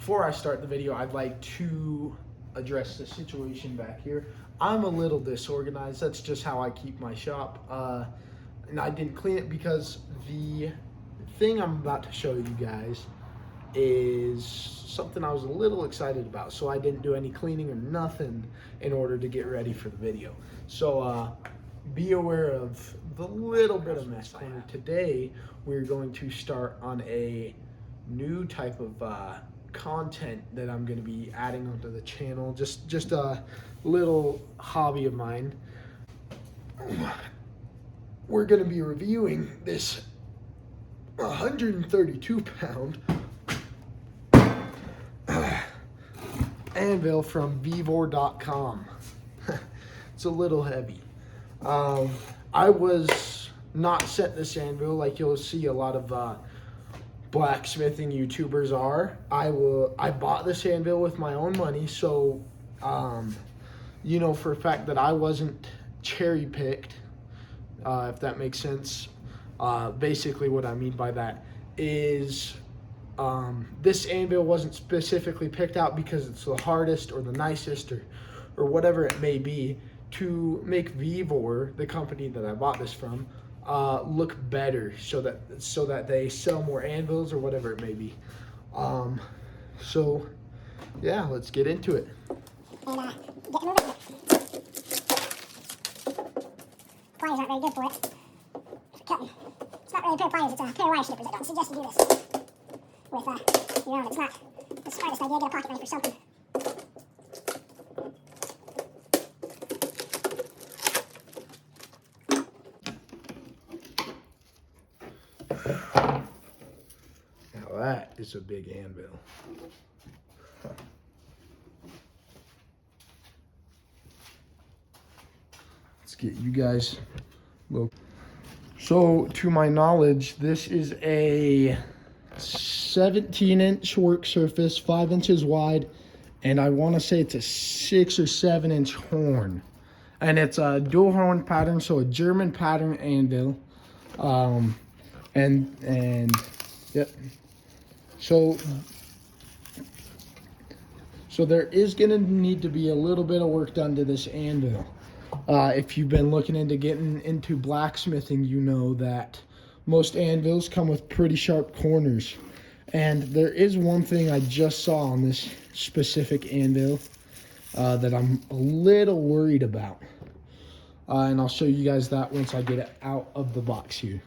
before I start the video, I'd like to address the situation back here. I'm a little disorganized. That's just how I keep my shop. And I didn't clean it because the thing I'm about to show you guys is something I was a little excited about. So I didn't do any cleaning or nothing in order to get ready for the video. So be aware of the little bit of mess I have. Today, we're going to start on a new type of content that I'm going to be adding onto the channel. Just a little hobby of mine. We're going to be reviewing this 132-pound anvil from vevor.com. It's a little heavy. I was not sent this anvil like you'll see a lot of blacksmithing YouTubers are. I bought this anvil with my own money, so you know for a fact that I wasn't cherry picked, if that makes sense. Basically what I mean by that is this anvil wasn't specifically picked out because it's the hardest or the nicest or whatever it may be to make vevor, the company that I bought this from, look better so that they sell more anvils or whatever it may be. So yeah, let's get into it. And get him over here. Pliers aren't very good for it. Cutting. It's not really a pair of pliers, it's a pair of wire snippers. I don't suggest you do this with your own. It's not the smartest idea. Get a pocket knife or something. Now that is a big anvil. Let's get you guys low. So to my knowledge, this is a 17-inch work surface, 5 inches wide, and I want to say it's a 6 or 7 inch horn. And it's a dual horn pattern, so a German pattern anvil. And yep. So there is going to need to be a little bit of work done to this anvil. If you've been looking into getting into blacksmithing, you know that most anvils come with pretty sharp corners. And there is one thing I just saw on this specific anvil that I'm a little worried about. And I'll show you guys that once I get it out of the box here.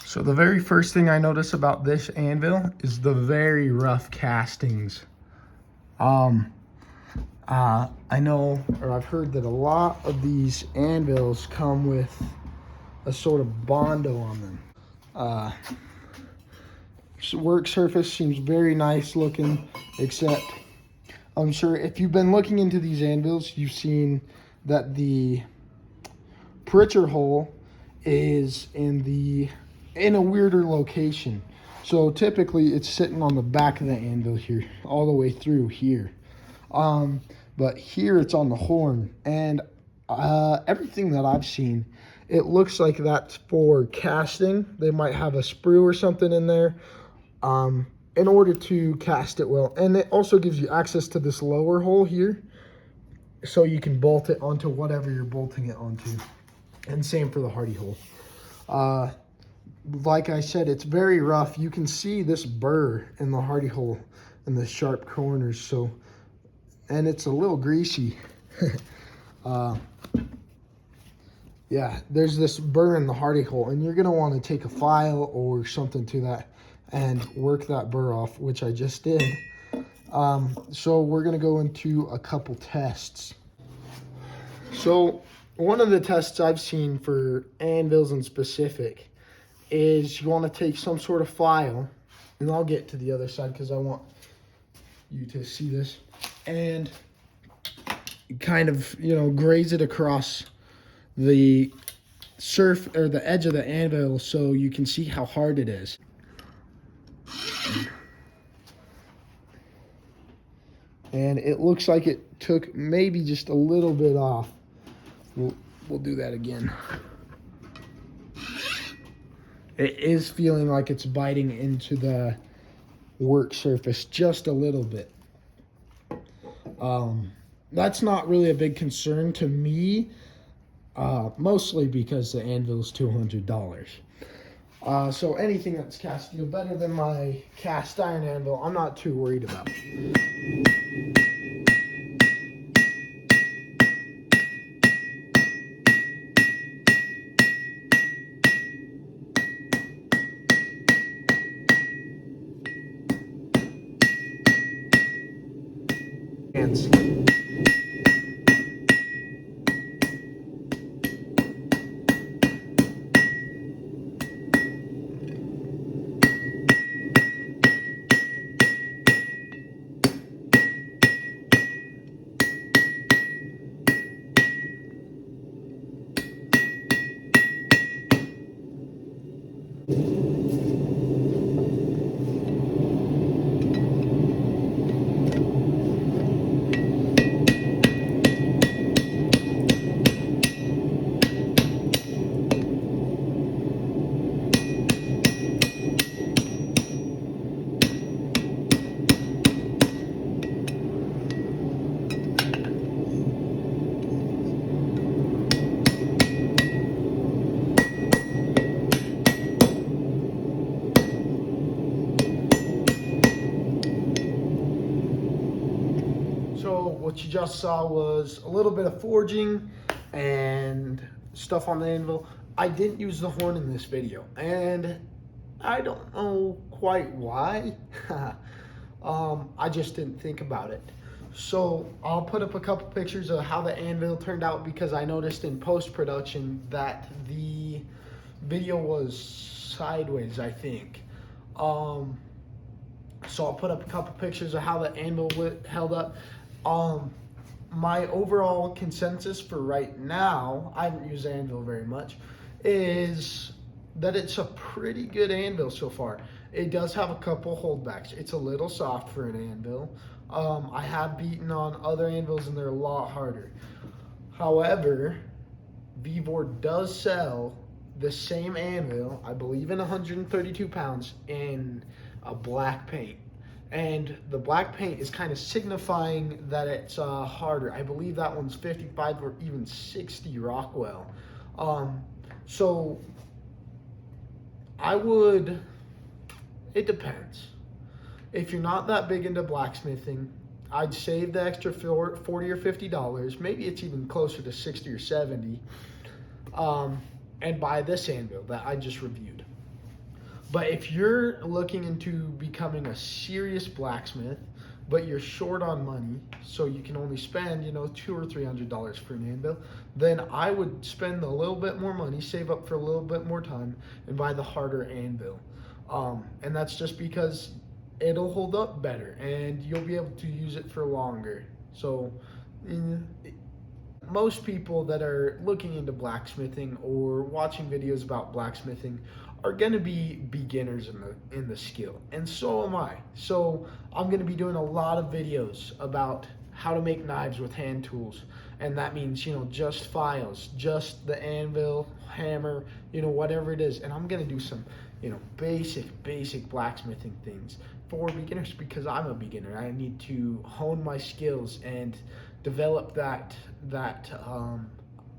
So the very first thing I notice about this anvil is the very rough castings. I know, or I've heard that a lot of these anvils come with a sort of bondo on them. So work surface seems very nice looking, except I'm sure if you've been looking into these anvils, you've seen that the pritcher hole is in a weirder location. So typically it's sitting on the back of the anvil here, all the way through here. But here it's on the horn, and everything that I've seen, it looks like that's for casting. They might have a sprue or something in there in order to cast it well. And it also gives you access to this lower hole here, so you can bolt it onto whatever you're bolting it onto. And same for the hardy hole. Like I said, it's very rough. You can see this burr in the hardy hole and the sharp corners. So, and it's a little greasy. Yeah, there's this burr in the hardy hole, and you're gonna want to take a file or something to that and work that burr off, which I just did. So we're gonna go into a couple tests. So one of the tests I've seen for anvils in specific is you want to take some sort of file, and I'll get to the other side because I want you to see this, and kind of, graze it across the the edge of the anvil so you can see how hard it is. And it looks like it took maybe just a little bit off. We'll do that again. It is feeling like it's biting into the work surface just a little bit. That's not really a big concern to me, mostly because the anvil is $200. So anything that's cast steel better than my cast iron anvil, I'm not too worried about. Hands. So what you just saw was a little bit of forging and stuff on the anvil. I didn't use the horn in this video, and I don't know quite why. I just didn't think about it. So I'll put up a couple pictures of how the anvil turned out, because I noticed in post-production that the video was sideways, I think. So I'll put up a couple pictures of how the anvil held up. My overall consensus for right now, I haven't used anvil very much, is that it's a pretty good anvil so far. It does have a couple holdbacks. It's a little soft for an anvil. I have beaten on other anvils and they're a lot harder. However, Vevor does sell the same anvil, I believe in 132 pounds, in a black paint. And the black paint is kind of signifying that it's harder. I believe that one's 55 or even 60 Rockwell. So it depends. If you're not that big into blacksmithing, I'd save the extra $40 or $50. Maybe it's even closer to 60 or 70. And buy this anvil that I just reviewed. But if you're looking into becoming a serious blacksmith, but you're short on money, so you can only spend, $200 or $300 for an anvil, then I would spend a little bit more money, save up for a little bit more time, and buy the harder anvil. And that's just because it'll hold up better, and you'll be able to use it for longer. So most people that are looking into blacksmithing or watching videos about blacksmithing are going to be beginners in the skill, and so am I. So I'm going to be doing a lot of videos about how to make knives with hand tools, and that means just files, just the anvil, hammer, whatever it is. And I'm going to do some basic blacksmithing things for beginners, because I'm a beginner. I need to hone my skills and develop that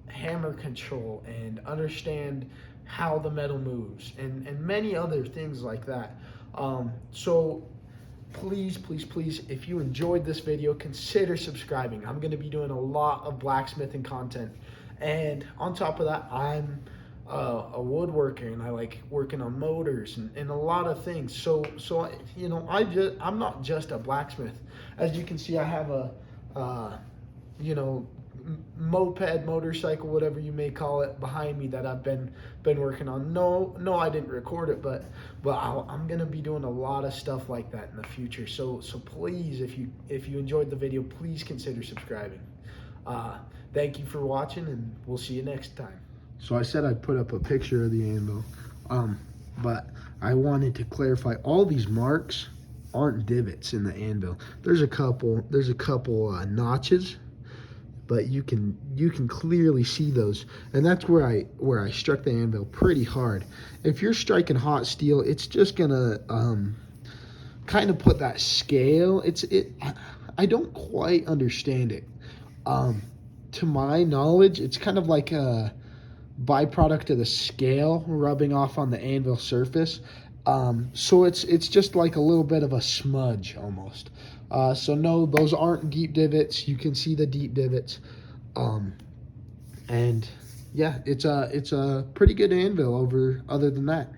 hammer control and understand how the metal moves, and many other things like that. So please, if you enjoyed this video, consider subscribing. I'm going to be doing a lot of blacksmithing content, and on top of that, I'm a woodworker, and I like working on motors and a lot of things. So I'm not just a blacksmith. As you can see, I have a moped, motorcycle, whatever you may call it, behind me that I've been working on. No, I didn't record it, but I'm gonna be doing a lot of stuff like that in the future. So please, if you enjoyed the video, please consider subscribing. Thank you for watching, and we'll see you next time. So I said I'd put up a picture of the anvil, but I wanted to clarify all these marks aren't divots in the anvil. There's a couple notches, but you can clearly see those, and that's where I struck the anvil pretty hard. If you're striking hot steel, it's just gonna kind of put that scale. I don't quite understand it. To my knowledge, it's kind of like a byproduct of the scale rubbing off on the anvil surface. So it's just like a little bit of a smudge almost. So no, those aren't deep divots. You can see the deep divots. And yeah, it's a pretty good anvil other than that.